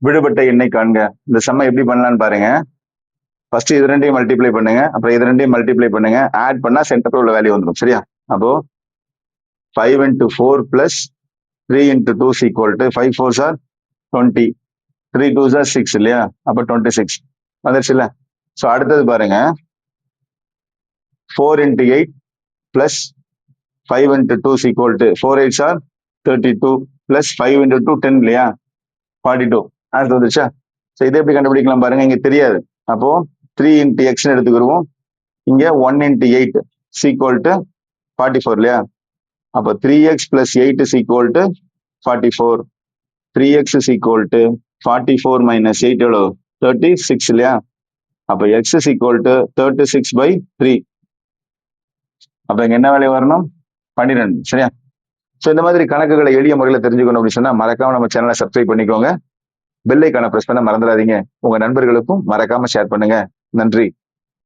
விடுபட்ட எண்ணை காண்க. இந்த சம்மை எப்படி பண்ணலாம்னு பாருங்க. ஃபர்ஸ்ட் இது ரெண்டையும் மல்டிப்ளை பண்ணுங்க, அப்புறம் இது ரெண்டையும் மல்டிப்ளை பண்ணுங்க, ஆட் பண்ணா சென்டர்ல உள்ள வேல்யூ வந்துடும். சரியா? அப்போ 5 into 4 plus 3 into 2 is equal to 5 4s are 20, 3 2s are 6 இல்லையா? அப்ப 26 வந்துருச்சு இல்ல? ஸோ அடுத்தது பாருங்க, 4 into 8 plus 5 into 2 is equal to 4 8s are 32 plus 5 into 2 10 இல்லையா? 42 ஆன்சர் வந்துருச்சா? ஸோ இதை எப்படி கண்டுபிடிக்கலாம் பாருங்க, இங்க தெரியாது. அப்போ 3 into x எடுத்துக்கிடுவோம், இங்க 1 into 8 is equal to 44 இல்லையா? அப்போ 3x plus 8 is equal to 44. 3x is equal to 44 minus 8 எவ்வளோ? 36 இல்லையா? அப்போ x is equal to 36 by 3. அப்போ இங்க என்ன வேல்யூ வரணும்? 12. சரியா? ஸோ இந்த மாதிரி கணக்குகளை எளிய முறையில் தெரிஞ்சுக்கணும் அப்படின்னு சொன்னா மறக்காம நம்ம சேனலை சப்ஸ்கிரைப் பண்ணிக்கோங்க. பெல் ஐக்கானை பிரஸ் பண்ண மறந்துடாதீங்க. உங்க நண்பர்களுக்கும் மறக்காம ஷேர் பண்ணுங்க. நன்றி.